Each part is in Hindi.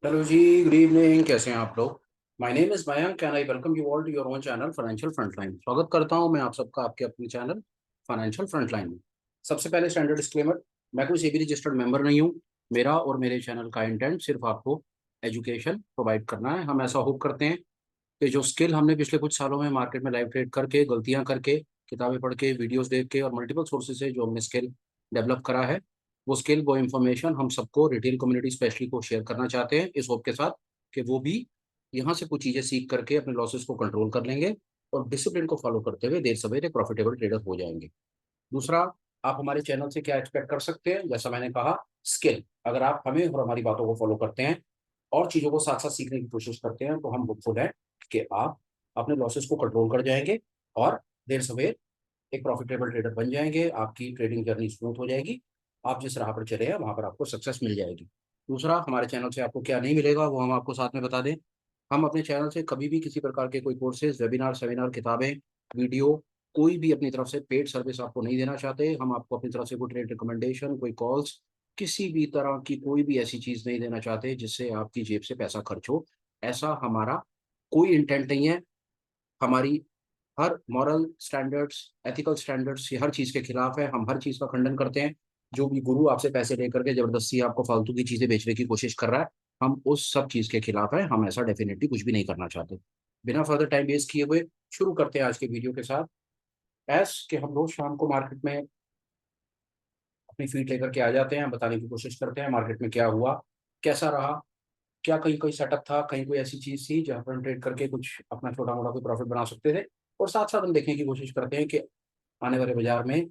हेलो जी, गुड इवनिंग। कैसे हैं आप लोग? My name is Mayank and I welcome you all to your own channel financial frontline. स्वागत करता हूं मैं आप सबका आपके अपने चैनल फाइनेंशियल फ्रंटलाइन में। सबसे पहले स्टैंडर्ड डिस्क्लेमर, मैं कोई सेबी रजिस्टर्ड मेंबर नहीं हूं। मेरा और मेरे चैनल का इंटेंट सिर्फ आपको एजुकेशन प्रोवाइड करना है। हम ऐसा होप करते हैं कि जो स्किल हमने पिछले कुछ सालों में मार्केट में लाइव ट्रेड करके, गलतियां करके, किताबें पढ़ के, वीडियोस देख के और मल्टीपल सोर्सेज से जो हमने स्किल डेवलप करा है, वो स्किल, वो इन्फॉर्मेशन हम सबको, रिटेल कम्युनिटी स्पेशली को शेयर करना चाहते हैं, इस होप के साथ कि वो भी यहाँ से कुछ चीज़ें सीख करके अपने लॉसेस को कंट्रोल कर लेंगे और डिसिप्लिन को फॉलो करते हुए देर सवेर एक प्रॉफिटेबल ट्रेडर हो जाएंगे। दूसरा, आप हमारे चैनल से क्या एक्सपेक्ट कर सकते हैं? जैसा मैंने कहा, स्किल। अगर आप हमें और हमारी बातों को फॉलो करते हैं और चीज़ों को साथ साथ सीखने की कोशिश करते हैं, तो हम होपफुल हैं कि आप अपने लॉसेस को कंट्रोल कर जाएंगे और देर सवेर एक प्रॉफिटेबल ट्रेडर बन जाएंगे। आपकी ट्रेडिंग जर्नी स्मूथ हो जाएगी। आप जिस राह पर चले हैं वहां पर आपको सक्सेस मिल जाएगी। दूसरा, हमारे चैनल से आपको क्या नहीं मिलेगा वो हम आपको साथ में बता दें। हम अपने चैनल से कभी भी किसी प्रकार के कोई कोर्सेज, वेबिनार, सेमिनार, किताबें, वीडियो, कोई भी अपनी तरफ से पेड सर्विस आपको नहीं देना चाहते। हम आपको अपनी तरफ से कोई ट्रेड रिकमेंडेशन, कोई कॉल्स, किसी भी तरह की कोई भी ऐसी चीज नहीं देना चाहते जिससे आपकी जेब से पैसा खर्च हो। ऐसा हमारा कोई इंटेंट नहीं है। हमारी हर मॉरल स्टैंडर्ड्स, एथिकल स्टैंडर्ड्स, ये हर चीज़ के खिलाफ है। हम हर चीज़ का खंडन करते हैं। जो भी गुरु आपसे पैसे लेकर के जबरदस्ती आपको फालतू की चीज़ें बेचने की कोशिश कर रहा है, हम उस सब चीज़ के खिलाफ है। हम ऐसा डेफिनेटली कुछ भी नहीं करना चाहते। बिना फर्दर टाइम वेस्ट किए हुए शुरू करते हैं आज के वीडियो के साथ। एस कि हम रोज शाम को मार्केट में अपनी फीड लेकर के आ जाते हैं, बताने की कोशिश करते हैं मार्केट में क्या हुआ, कैसा रहा, क्या कहीं कोई सेटअप था, कहीं कोई ऐसी चीज थी जहां पर हम ट्रेड करके कुछ अपना छोटा मोटा कोई प्रॉफिट बना सकते थे। और साथ साथ हम देखने की कोशिश करते हैं कि आने वाले बाजार में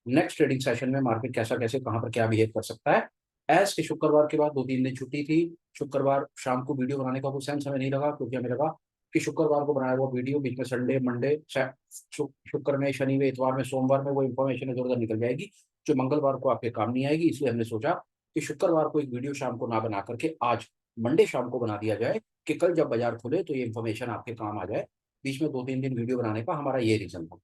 नेक्स्ट ट्रेडिंग सेशन में मार्केट कैसा, कैसे, कहां पर क्या बिहेव कर सकता है। एज के शुक्रवार के बाद 2-3 दिन छुट्टी थी। शुक्रवार शाम को वीडियो बनाने का कोई सेंस हमें नहीं लगा, क्योंकि हमें लगा कि शुक्रवार को बनाया हुआ वीडियो बीच में संडे, मंडे, शुक्र में, शनि में, इतवार में, सोमवार में वो इन्फॉर्मेशन इधर उधर निकल जाएगी जो मंगलवार को आपके काम नहीं आएगी। इसलिए हमने सोचा कि शुक्रवार को एक वीडियो शाम को ना बना करके आज मंडे शाम को बना दिया जाए कि कल जब बाजार खुले तो ये इन्फॉर्मेशन आपके काम आ जाए। बीच में 2-3 दिन वीडियो बनाने का हमारा ये रीजन था।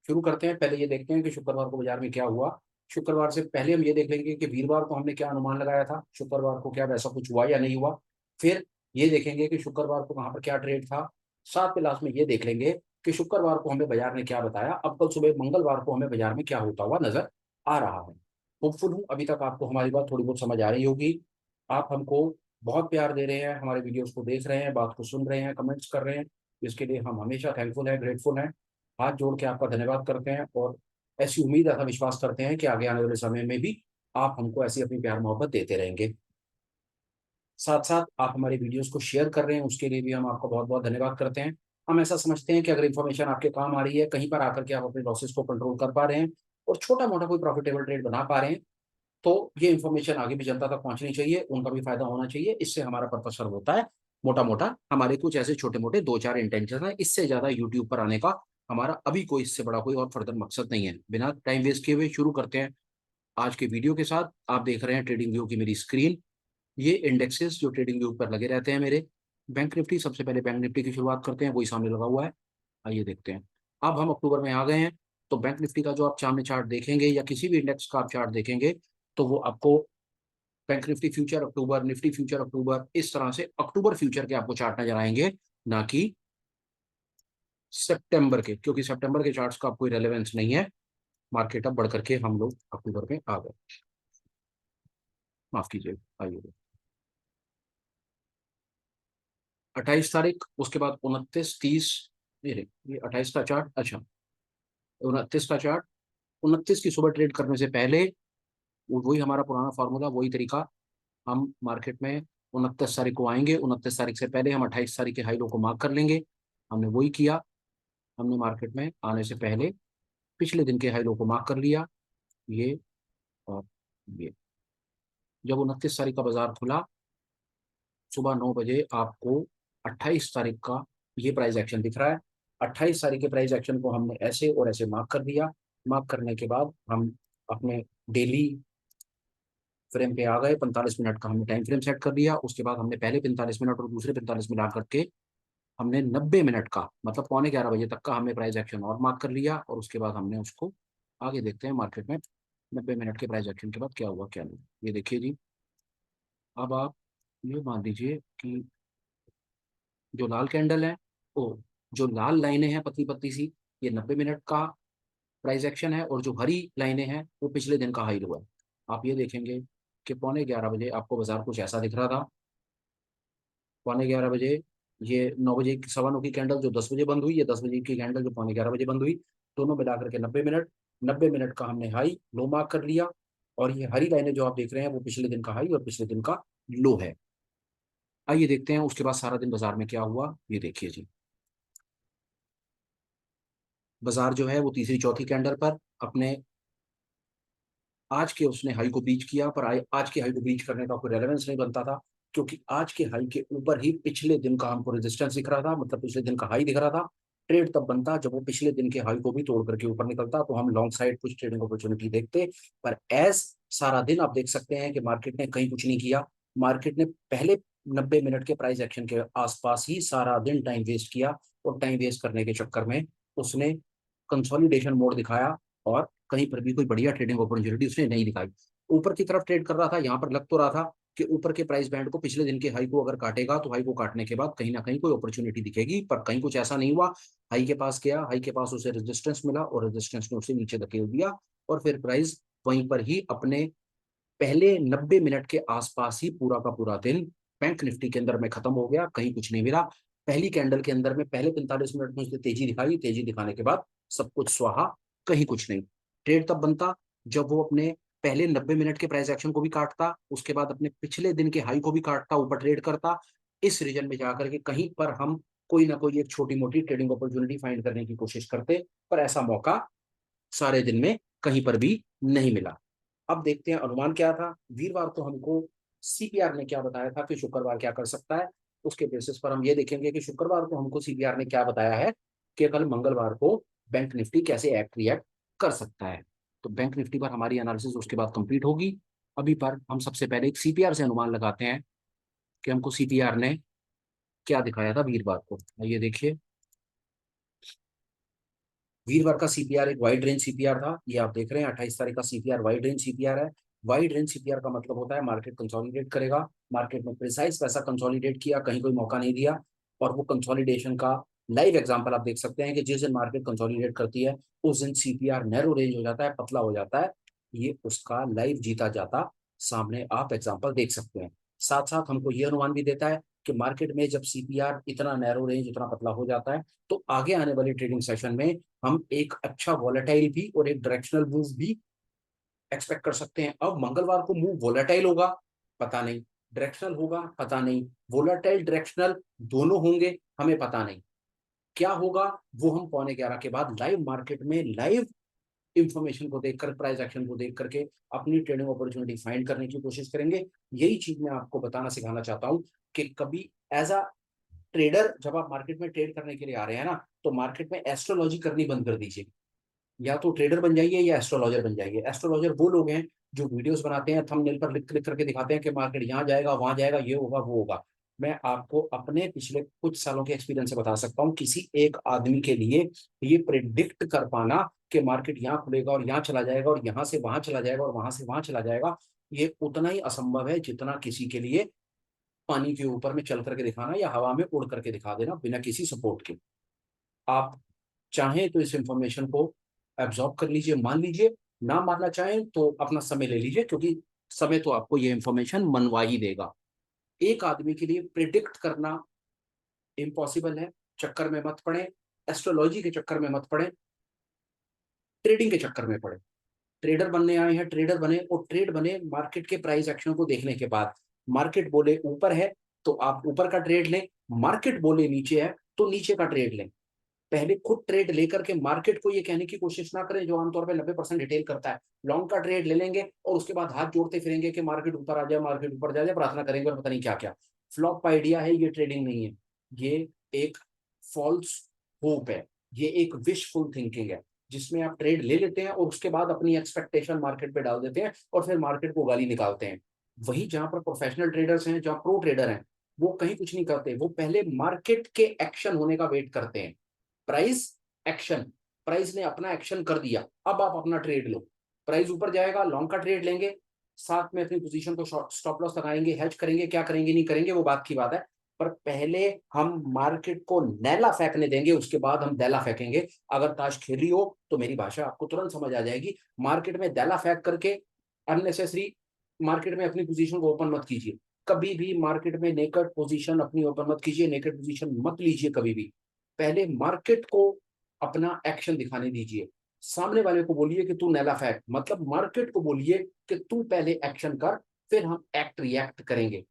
शुरू करते हैं। पहले ये देखते हैं कि शुक्रवार को बाजार में क्या हुआ। शुक्रवार से पहले हम ये देख लेंगे कि वीरवार को हमने क्या अनुमान लगाया था, शुक्रवार को क्या वैसा कुछ हुआ या नहीं हुआ। फिर ये देखेंगे कि शुक्रवार को वहां पर क्या ट्रेड था। साथ में लास्ट में ये देख लेंगे कि शुक्रवार को हमें बाजार ने क्या बताया, अब कल सुबह मंगलवार को हमें बाजार में क्या होता हुआ नजर आ रहा है। होपफुल हूँ अभी तक आपको हमारी बात थोड़ी बहुत समझ आ रही होगी। आप हमको बहुत प्यार दे रहे हैं, हमारे वीडियोस को देख रहे हैं, बात को सुन रहे हैं, कमेंट्स कर रहे हैं। इसके लिए हम हमेशा थैंकफुल हैं, ग्रेटफुल हैं। हाथ जोड़ के आपका धन्यवाद करते हैं और ऐसी उम्मीद, ऐसा विश्वास करते हैं कि आगे आने वाले समय में भी आप हमको ऐसी अपनी प्यार मोहब्बत देते रहेंगे। साथ साथ आप हमारे वीडियोस को शेयर कर रहे हैं, उसके लिए भी हम आपका बहुत बहुत धन्यवाद करते हैं। हम ऐसा समझते हैं कि अगर इन्फॉर्मेशन आपके काम आ रही है, कहीं पर आकर के आप अपने लॉसेस को कंट्रोल कर पा रहे हैं और छोटा मोटा कोई प्रॉफिटेबल ट्रेड बना पा रहे हैं, तो ये इन्फॉर्मेशन आगे भी जनता तक पहुंचनी चाहिए, उनका भी फायदा होना चाहिए। इससे हमारा पर्पस सर्व होता है। मोटा मोटा हमारे कुछ ऐसे छोटे मोटे 2-4 इंटेंशन है, इससे ज्यादा यूट्यूब पर आने का हमारा अभी कोई इससे बड़ा कोई और फर्दर मकसद नहीं है। बिना टाइम वेस्ट किए हुए शुरू करते हैं आज के वीडियो के साथ। आप देख रहे हैं ट्रेडिंग व्यू की मेरी स्क्रीन। ये इंडेक्सेस जो ट्रेडिंग व्यू पर लगे रहते हैं मेरे। बैंक निफ्टी, सबसे पहले बैंक निफ्टी की शुरुआत करते हैं, वही सामने लगा हुआ है। आइए देखते हैं। अब हम अक्टूबर में आ गए हैं, तो बैंक निफ्टी का जो आप सामने चार्ट देखेंगे या किसी भी इंडेक्स का आप चार्ट देखेंगे, तो वो आपको बैंक निफ्टी फ्यूचर अक्टूबर, निफ्टी फ्यूचर अक्टूबर, इस तरह से अक्टूबर फ्यूचर के आपको चार्ट नजर आएंगे, ना कि सितंबर के, क्योंकि सितंबर के चार्ट्स का कोई रेलेवेंस नहीं है। मार्केट अब बढ़ करके हम लोग अक्टूबर में आ गए। माफ कीजिए। आइए, 28 तारीख, उसके बाद 29, 30, ये 28 का चार्ट, अच्छा, 29 का चार्ट। 29 की सुबह ट्रेड करने से पहले वही हमारा पुराना फार्मूला, वही तरीका। हम मार्केट में 29 तारीख को आएंगे, 29 तारीख से पहले हम 28 तारीख के हाई लो को मार्क कर लेंगे। हमने वही किया। हमने मार्केट में आने से पहले पिछले दिन के हाई लो को मार्क कर लिया, ये और ये। जब 29 तारीख का बाजार खुला सुबह 9 बजे, आपको 28 तारीख का ये प्राइस एक्शन दिख रहा है। 28 तारीख के प्राइस एक्शन को हमने ऐसे और ऐसे मार्क कर दिया। मार्क करने के बाद हम अपने डेली फ्रेम पे आ गए। 45 मिनट का हमने टाइम फ्रेम सेट कर दिया। उसके बाद हमने पहले 45 मिनट और दूसरे 45 मिनट करके हमने 90 मिनट का, मतलब पौने 11 बजे तक का हमने प्राइस एक्शन और मार्क कर लिया। और उसके बाद हमने उसको आगे देखते हैं मार्केट में 90 मिनट के प्राइस एक्शन के बाद क्या हुआ क्या नहीं। ये देखिए जी। अब आप ये मान लीजिए कि जो लाल कैंडल है, ओ जो लाल लाइनें हैं पतली पतली सी, ये 90 मिनट का प्राइस एक्शन है, और जो हरी लाइनें हैं वो पिछले दिन का हाई लो है। आप ये देखेंगे कि पौने 11 बजे आपको बाजार कुछ ऐसा दिख रहा था। पौने 11 बजे ये 9 बजे की, 9:15 की कैंडल जो 10 बजे बंद हुई, ये 10 बजे की कैंडल जो पौने 11 बजे बंद हुई, दोनों मिला करके 90 मिनट। 90 मिनट का हमने हाई लो मार्क कर लिया, और ये हरी लाइनें जो आप देख रहे हैं वो पिछले दिन का हाई और पिछले दिन का लो है। आइए देखते हैं उसके बाद सारा दिन बाजार में क्या हुआ, ये देखिए जी। बाजार जो है वो तीसरी चौथी कैंडल पर अपने आज के उसने हाई को ब्रीच किया, पर आज के हाई को ब्रीच करने का कोई रेलेवेंस नहीं बनता था, क्योंकि आज के हाई के ऊपर ही पिछले दिन का हमको रेजिस्टेंस दिख रहा था, मतलब पिछले दिन का हाई दिख रहा था। ट्रेड तब बनता जब वो पिछले दिन के हाई को भी तोड़ करके ऊपर निकलता, तो हम लॉन्ग साइड कुछ ट्रेडिंग अपॉर्चुनिटी देखते। पर एज सारा दिन आप देख सकते हैं कि मार्केट ने कहीं कुछ नहीं किया। मार्केट ने पहले 90 मिनट के प्राइस एक्शन के आसपास ही सारा दिन टाइम वेस्ट किया, और टाइम वेस्ट करने के चक्कर में उसने कंसोलिडेशन मोड दिखाया, और कहीं पर भी कोई बढ़िया ट्रेडिंग अपॉर्चुनिटी उसने नहीं दिखाई। ऊपर की तरफ ट्रेड कर रहा था, यहाँ पर लग तो रहा था कि ऊपर के प्राइस बैंड को, पिछले दिन के हाई को अगर काटेगा तो हाई को काटने के बाद कहीं ना कहीं कोई अपॉर्चुनिटी दिखेगी, पर कहीं कुछ ऐसा नहीं हुआ। हाई के पास गया, हाई के पास उसे रेजिस्टेंस मिला, और रेजिस्टेंस ने उसे नीचे धकेल दिया, और फिर प्राइस वहीं पर ही अपने पहले 90 मिनट के आसपास ही पूरा का पूरा दिन बैंक निफ्टी के अंदर में खत्म हो गया, कहीं कुछ नहीं मिला। पहली कैंडल के अंदर में पहले 45 मिनट में उसने तेजी दिखाई, तेजी दिखाने के बाद सब कुछ स्वाहा, कहीं कुछ नहीं। ट्रेड तब बनता जब वो अपने पहले 90 मिनट के प्राइस एक्शन को भी काटता, उसके बाद अपने पिछले दिन के हाई को भी काटता, ऊपर ट्रेड करता। इस रीजन में जाकर के कहीं पर हम कोई ना कोई एक छोटी मोटी ट्रेडिंग अपॉर्चुनिटी फाइंड करने की कोशिश करते, पर ऐसा मौका सारे दिन में कहीं पर भी नहीं मिला। अब देखते हैं अनुमान क्या था। वीरवार को हमको सीपीआर ने क्या बताया था कि शुक्रवार क्या कर सकता है, उसके बेसिस पर हम ये देखेंगे कि शुक्रवार को हमको सीपीआर ने क्या बताया है कि कल मंगलवार को बैंक निफ्टी कैसे एक्ट रिएक्ट कर सकता है। तो बैंक निफ्टी पर हमारी एनालिसिस उसके बाद कंप्लीट होगी। अभी पर हम सबसे पहले एक सीपीआर से अनुमान लगाते हैं कि हमको सीपीआर ने क्या दिखाया था वीरवार को। ये देखिए, वीरवार का सीपीआर एक वाइड रेंज सीपीआर था, ये आप देख रहे हैं 28 तारीख का सीपीआर वाइड रेंज सीपीआर है। वाइड रेंज सीपीआर का मतलब होता है मार्केट कंसोलिडेट करेगा, मार्केट में प्रिसाइज पैसा कंसोलिडेट किया, कहीं कोई मौका नहीं दिया, और वो कंसोलिडेशन का लाइव एग्जांपल आप देख सकते हैं कि जिस दिन मार्केट कंसोलिडेट करती है उस दिन सीपीआर नैरो रेंज हो जाता है, पतला हो जाता है। ये उसका लाइव जीता जाता सामने आप एग्जाम्पल देख सकते हैं। साथ साथ हमको ये अनुमान भी देता है कि मार्केट में जब सीपीआर इतना नैरो रेंज, इतना पतला हो जाता है, तो आगे आने वाली ट्रेडिंग सेशन में हम एक अच्छा वॉलेटाइल भी और एक डायरेक्शनल मूव भी एक्सपेक्ट कर सकते हैं। अब मंगलवार को मूव वॉलेटाइल होगा, पता नहीं, डायरेक्शनल होगा, पता नहीं, वॉलेटाइल डायरेक्शनल दोनों होंगे, हमें पता नहीं क्या होगा। वो हम पौने 11 के बाद लाइव मार्केट में लाइव इंफॉर्मेशन को देखकर, प्राइस एक्शन को देख करके अपनी ट्रेडिंग अपॉर्चुनिटी फाइंड करने की कोशिश करेंगे। यही चीज मैं आपको बताना सिखाना चाहता हूँ कि कभी एज अ ट्रेडर जब आप मार्केट में ट्रेड करने के लिए आ रहे हैं ना, तो मार्केट में एस्ट्रोलॉजी करनी बंद कर दीजिए। या तो ट्रेडर बन जाइए या एस्ट्रोलॉजर बन जाइए। एस्ट्रोलॉजर वो लोग हैं जो वीडियोस बनाते हैं, थंबनेल पर लिख लिख करके दिखाते हैं कि मार्केट यहाँ जाएगा, वहां जाएगा, ये होगा, वो होगा। मैं आपको अपने पिछले कुछ सालों के एक्सपीरियंस से बता सकता हूँ, किसी एक आदमी के लिए ये प्रिडिक्ट कर पाना कि मार्केट यहाँ खुलेगा और यहाँ चला जाएगा और यहाँ से वहां चला जाएगा और वहां से वहां चला जाएगा, ये उतना ही असंभव है जितना किसी के लिए पानी के ऊपर में चल करके दिखाना या हवा में उड़ करके दिखा देना बिना किसी सपोर्ट के। आप चाहें तो इस इंफॉर्मेशन को एब्जॉर्ब कर लीजिए, मान लीजिए, ना मानना चाहें तो अपना समय ले लीजिए, क्योंकि समय तो आपको ये इंफॉर्मेशन मनवा ही देगा। एक आदमी के लिए प्रिडिक्ट करना इम्पॉसिबल है, चक्कर में मत पड़े, एस्ट्रोलॉजी के चक्कर में मत पड़े, ट्रेडिंग के चक्कर में पड़े। ट्रेडर बनने आए हैं, ट्रेडर बने, और ट्रेड बने मार्केट के प्राइस एक्शन को देखने के बाद। मार्केट बोले ऊपर है तो आप ऊपर का ट्रेड लें, मार्केट बोले नीचे है तो नीचे का ट्रेड लें। पहले खुद ट्रेड लेकर के मार्केट को ये कहने की कोशिश ना करें, जो आमतौर पे 90% डिटेल करता है। लॉन्ग का ट्रेड ले लेंगे और उसके बाद हाथ जोड़ते फिरेंगे कि मार्केट ऊपर आ जाए, मार्केट ऊपर जा जाए, प्रार्थना करेंगे और पता नहीं क्या क्या। फ्लॉप आइडिया है, ये ट्रेडिंग नहीं है, ये एक फॉल्स होप है, ये एक विशफुल थिंकिंग है, जिसमें आप ट्रेड ले लेते हैं और उसके बाद अपनी एक्सपेक्टेशन मार्केट पे डाल देते हैं और फिर मार्केट को गाली निकालते हैं। वही जहां पर प्रोफेशनल ट्रेडर्स हैं, जहां प्रो ट्रेडर हैं, वो कहीं कुछ नहीं करते, वो पहले मार्केट के एक्शन होने का वेट करते हैं। प्राइस एक्शन, प्राइस ने अपना एक्शन कर दिया, अब आप अपना ट्रेड लो। प्राइस ऊपर जाएगा, लॉन्ग का ट्रेड लेंगे, साथ में अपनी पोजीशन को स्टॉप लॉस लगाएंगे, हेज करेंगे, क्या करेंगे नहीं करेंगे वो बात की बात है, पर पहले हम मार्केट को नैला फेंकने देंगे, उसके बाद हम दैला फेंकेंगे। अगर ताश खेली हो तो मेरी भाषा आपको तुरंत समझ आ जाएगी। मार्केट में दैला फेंक करके अननेसेसरी मार्केट में अपनी पोजीशन को ओपन मत कीजिए। कभी भी मार्केट में नेकेड पोजीशन अपनी ओपन मत कीजिए, नेकेड पोजीशन मत लीजिए कभी भी। पहले मार्केट को अपना एक्शन दिखाने दीजिए। सामने वाले को बोलिए कि तू नैला फेंक, मतलब मार्केट को बोलिए कि तू पहले एक्शन कर, फिर हम एक्ट रिएक्ट करेंगे।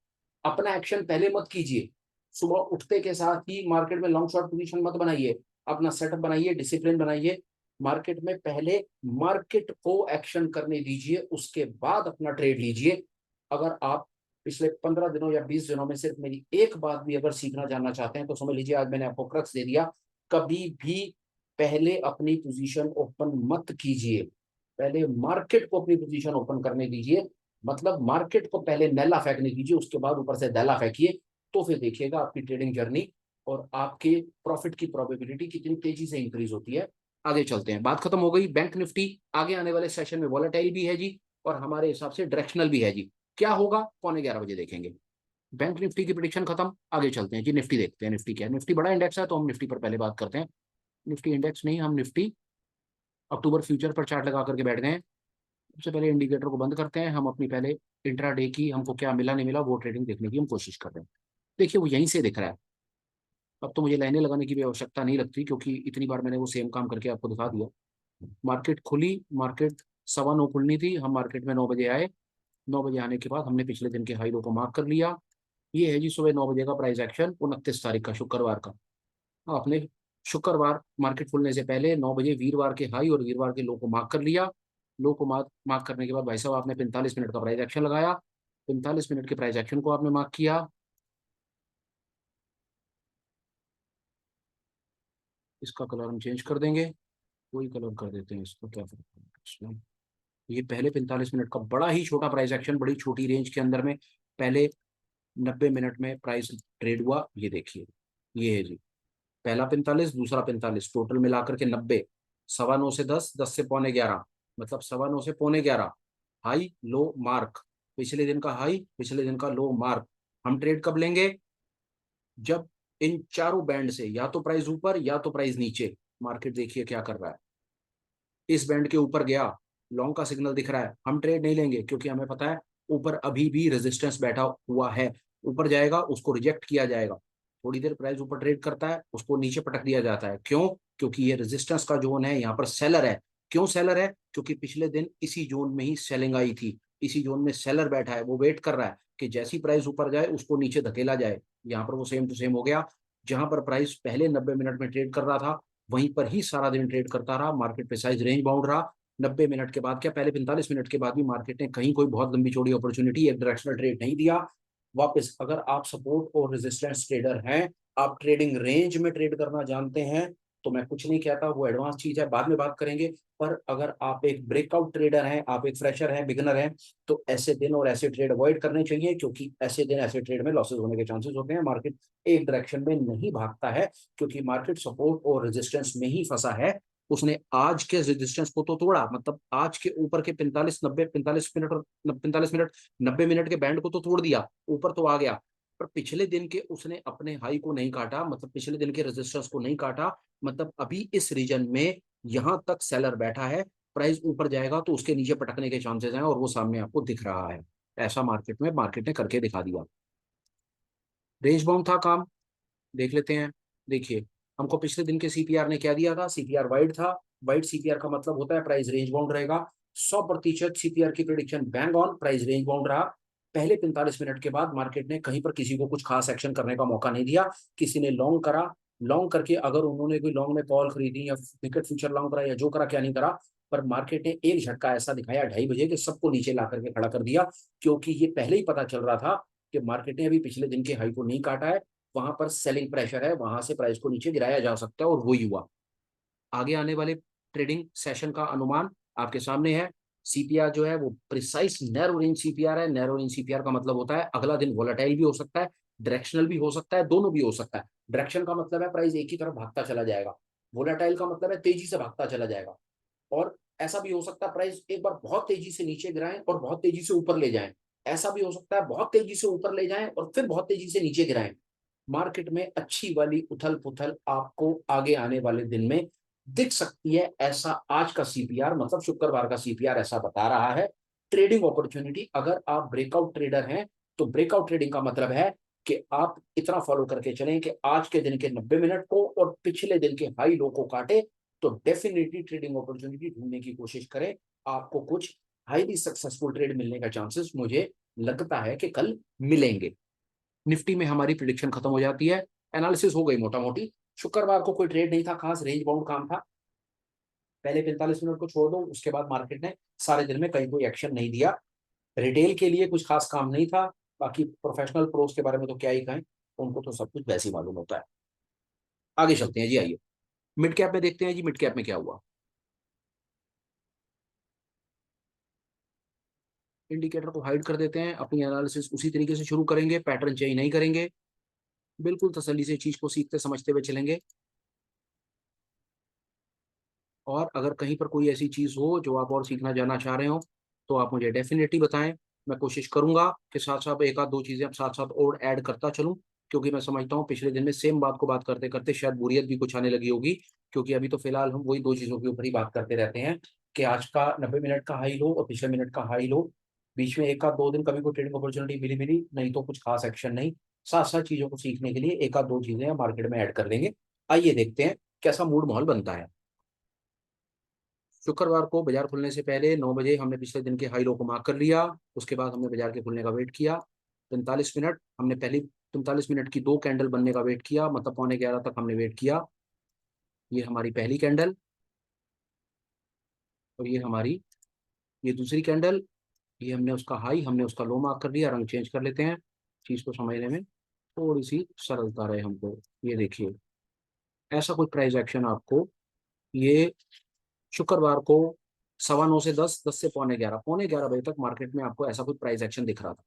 अपना एक्शन पहले मत कीजिए। सुबह उठते के साथ ही मार्केट में लॉन्ग शॉर्ट पोजीशन मत बनाइए। अपना सेटअप बनाइए, डिसिप्लिन बनाइए। मार्केट में पहले मार्केट को एक्शन करने दीजिए, उसके बाद अपना ट्रेड लीजिए। अगर आप पिछले 15 दिनों या 20 दिनों में सिर्फ मेरी एक बात भी अगर सीखना जानना चाहते हैं तो समझ लीजिए आज मैंने आपको क्रक्स दे दिया। कभी भी पहले अपनी पोजीशन ओपन मत कीजिए, पहले मार्केट को अपनी पोजीशन ओपन करने दीजिए। मतलब मार्केट को पहले नैला फेंकने दीजिए, उसके बाद ऊपर से दैला फेंकिए। तो फिर देखिएगा आपकी ट्रेडिंग जर्नी और आपके प्रॉफिट की प्रोबेबिलिटी कितनी तेजी से इंक्रीज होती है। आगे चलते हैं, बात खत्म हो गई बैंक निफ्टी। आगे आने वाले सेशन में वॉलेटाइल भी है जी, और हमारे हिसाब से डायरेक्शनल भी है जी। क्या होगा 11:15 बजे देखेंगे। बैंक निफ्टी की प्रिडिक्शन खत्म, आगे चलते हैं जी। निफ्टी देखते हैं, निफ्टी क्या है। निफ्टी बड़ा इंडेक्स है तो हम निफ्टी पर पहले बात करते हैं। निफ्टी इंडेक्स नहीं, हम निफ्टी अक्टूबर फ्यूचर पर चार्ट लगा करके बैठ गए हैं। सबसे पहले इंडिकेटर को बंद करते हैं, हम अपनी पहले इंट्राडे की हमको क्या मिला नहीं मिला वो ट्रेडिंग देखने की हम कोशिश कर रहे हैं। देखिए वो यहीं से दिख रहा है। अब तो मुझे लाइनें लगाने की भी आवश्यकता नहीं लगती क्योंकि इतनी बार मैंने वो सेम काम करके आपको दिखा दिया। मार्केट खुली, मार्केट 9:15 खुलनी थी, हम मार्केट में 9 बजे आए। 9 बजे आने के बाद हमने पिछले दिन के हाई लो को मार्क कर लिया। ये है जी सुबह 9 बजे का प्राइस एक्शन, 29 तारीख का, शुक्रवार का। आपने शुक्रवार मार्केट खुलने से पहले 9 बजे वीरवार के हाई और वीरवार के लो को मार्क कर लिया। लो को मार्क मार्क करने के बाद भाई साहब आपने 45 मिनट का प्राइस एक्शन लगाया। 45 मिनट के प्राइस एक्शन को आपने मार्क किया। इसका कलर हम चेंज कर देंगे, कोई कलर कर देते हैं इसको, क्या फर्क पड़ता है इसमें। ये पहले 45 मिनट का बड़ा ही छोटा प्राइस एक्शन, बड़ी छोटी रेंज के अंदर में पहले 90 मिनट में प्राइस ट्रेड हुआ। ये देखिए, ये है जी पहला 45, दूसरा 45, टोटल मिलाकर के 90। 9:15 से 10, 10 से पौने 11, मतलब 9:15 से पौने 11। हाई लो मार्क, पिछले दिन का हाई, पिछले दिन का लो मार्क। हम ट्रेड कब लेंगे? जब इन चारों बैंड से या तो प्राइस ऊपर या तो प्राइस नीचे। मार्केट देखिए क्या कर रहा है, इस बैंड के ऊपर गया, लॉन्ग का सिग्नल दिख रहा है, हम ट्रेड नहीं लेंगे क्योंकि हमें पता है ऊपर अभी भी रेजिस्टेंस बैठा हुआ है। ऊपर जाएगा उसको रिजेक्ट किया जाएगा। थोड़ी देर प्राइस ऊपर ट्रेड करता है, उसको नीचे पटक दिया जाता है। क्यों? क्योंकि ये रेजिस्टेंस का जोन है, यहाँ पर सेलर है। क्यों सेलर है? क्योंकि पिछले दिन इसी जोन में ही सेलिंग आई थी। इसी जोन में सेलर बैठा है, वो वेट कर रहा है कि जैसी प्राइस ऊपर जाए उसको नीचे धकेला जाए। यहाँ पर वो सेम टू सेम हो गया। जहां पर प्राइस पहले 90 मिनट में ट्रेड कर रहा था वहीं पर ही सारा दिन ट्रेड करता रहा। मार्केट पे साइज रेंज बाउंड रहा। 90 मिनट के बाद क्या, पहले 45 मिनट के बाद भी मार्केट ने कहीं कोई बहुत लंबी चौड़ी अपॉर्चुनिटी, एक डायरेक्शनल ट्रेड नहीं दिया। वापस अगर आप सपोर्ट और रेजिस्टेंस ट्रेडर हैं, आप ट्रेडिंग रेंज में ट्रेड करना जानते हैं, तो मैं कुछ नहीं कहता, वो एडवांस चीज है, बाद में बात करेंगे। पर अगर आप एक ब्रेकआउट ट्रेडर हैं, आप एक फ्रेशर हैं, बिगिनर हैं, तो ऐसे दिन और ऐसे ट्रेड अवॉइड करने चाहिए क्योंकि ऐसे दिन ऐसे ट्रेड में लॉसेज होने के चांसेस होते हैं। मार्केट एक डायरेक्शन में नहीं भागता है क्योंकि मार्केट सपोर्ट और रेजिस्टेंस में ही फंसा है। उसने आज के रेजिस्टेंस को तो तोड़ा, मतलब आज के ऊपर के 45 मिनट और 45 मिनट 90 मिनट के बैंड को तो तोड़ दिया, ऊपर तो आ गया। पर पिछले दिन के उसने अपने हाई को नहीं काटा, मतलब पिछले दिन के रेजिस्टेंस को नहीं काटा। मतलब अभी इस रीजन में यहां तक सेलर बैठा है। प्राइस ऊपर जाएगा तो उसके नीचे पटकने के चांसेस हैं और वो सामने आपको दिख रहा है। ऐसा मार्केट ने करके दिखा दिया। रेंज बाउंड था काम, देख लेते हैं। देखिए हमको पिछले दिन के सीपीआर ने क्या दिया था, सीपीआर वाइड था। वाइड सीपीआर का मतलब होता है प्राइस रेंज बाउंड रहेगा। 100% सीपीआर की prediction bang on, price range bound रहा। पहले 45 मिनट के बाद मार्केट ने कहीं पर किसी को कुछ खास एक्शन करने का मौका नहीं दिया। किसी ने लॉन्ग करा, लॉन्ग करके अगर उन्होंने कोई लॉन्ग में कॉल खरीदी या विकेट फ्यूचर लॉन्ग करा या जो करा क्या नहीं करा, पर मार्केट ने एक झटका ऐसा दिखाया 2:30 बजे कि सबको नीचे ला करके खड़ा कर दिया। क्योंकि ये पहले ही पता चल रहा था कि मार्केट ने अभी पिछले दिन के हाई को नहीं काटा है, वहां पर सेलिंग प्रेशर है, वहां से प्राइस को नीचे गिराया जा सकता है, और वही हुआ। आगे आने वाले ट्रेडिंग सेशन का अनुमान आपके सामने है। सीपीआर जो है वो प्रिसाइस नैरो रेंज सीपीआर है। नैरो रेंज सीपीआर का मतलब होता है अगला दिन वोलेटाइल भी हो सकता है, डायरेक्शनल भी हो सकता है, दोनों भी हो सकता है। डायरेक्शन का मतलब है प्राइस एक ही तरफ भागता चला जाएगा, वोलेटाइल का मतलब है तेजी से भागता चला जाएगा। और ऐसा भी हो सकता है प्राइस एक बार बहुत तेजी से नीचे गिराएं और बहुत तेजी से ऊपर ले जाएं। ऐसा भी हो सकता है बहुत तेजी से ऊपर ले जाएं और फिर बहुत तेजी से नीचे गिराएं। मार्केट में अच्छी वाली उथल पुथल आपको आगे आने वाले दिन में दिख सकती है। ऐसा आज का सीपीआर मतलब शुक्रवार का सीपीआर ऐसा बता रहा है। ट्रेडिंग अपॉर्चुनिटी, अगर आप ब्रेकआउट ट्रेडर हैं तो ब्रेकआउट ट्रेडिंग का मतलब है कि आप इतना फॉलो करके चलें कि आज के दिन के 90 मिनट को और पिछले दिन के हाई लो को काटे, तो डेफिनेटली ट्रेडिंग अपॉर्चुनिटी ढूंढने की कोशिश करें। आपको कुछ हाईली सक्सेसफुल ट्रेड मिलने का चांसेस मुझे लगता है कि कल मिलेंगे। निफ्टी में हमारी प्रिडिक्शन खत्म हो जाती है, एनालिसिस हो गई मोटा मोटी। शुक्रवार को कोई ट्रेड नहीं था खास, रेंज बाउंड काम था। पहले 45 मिनट को छोड़ दो, उसके बाद मार्केट ने सारे दिन में कहीं कोई एक्शन नहीं दिया। रिटेल के लिए कुछ खास काम नहीं था। बाकी प्रोफेशनल प्रोस के बारे में तो क्या ही कहें, उनको तो सब कुछ वैसे ही मालूम होता है। आगे चलते हैं जी, आइए मिड कैप में देखते हैं जी, मिड कैप में क्या हुआ। इंडिकेटर को हाइड कर देते हैं, अपनी एनालिसिस उसी तरीके से शुरू करेंगे, पैटर्न चेंज नहीं करेंगे। बिल्कुल तसल्ली से चीज को सीखते समझते हुए चलेंगे। और अगर कहीं पर कोई ऐसी चीज हो जो आप और सीखना जानना चाह रहे हो तो आप मुझे डेफिनेटली बताएं। मैं कोशिश करूंगा कि साथ साथ एक आध दो चीजें अब साथ साथ और ऐड करता चलूं, क्योंकि मैं समझता हूँ पिछले दिन में सेम बात को बात करते करते शायद बोरियत भी कुछ आने लगी होगी। क्योंकि अभी तो फिलहाल हम वही दो चीजों के ऊपर ही बात करते रहते हैं कि आज का 90 मिनट का हाई लो और पिछले मिनट का हाई लो, बीच में एक आध दो दिन कभी कोई ट्रेडिंग अपॉर्चुनिटी मिली मिली, नहीं तो कुछ खास एक्शन नहीं। साथ साथ चीजों को सीखने के लिए एक आध दो चीजें मार्केट में ऐड कर देंगे। आइए देखते हैं कैसा मूड माहौल बनता है। शुक्रवार को बाजार खुलने से पहले 9 बजे हमने पिछले दिन के हाई लो को मार्क कर लिया। उसके बाद हमने बाजार के खुलने का वेट किया। 45 मिनट हमने पहली 45 मिनट की दो कैंडल बनने का वेट किया, मतलब 11:15 तक हमने वेट किया। ये हमारी पहली कैंडल और ये हमारी ये दूसरी कैंडल। ये हमने उसका हाई, हमने उसका लो मार्क कर दिया। रंग चेंज कर लेते हैं, चीज को समझने में थोड़ी सी सरलता रहे हमको। ये देखिए, ऐसा कोई प्राइस एक्शन आपको ये शुक्रवार को 9:15 से 10, 10 से पौने ग्यारह बजे तक मार्केट में आपको ऐसा कोई प्राइस एक्शन दिख रहा था।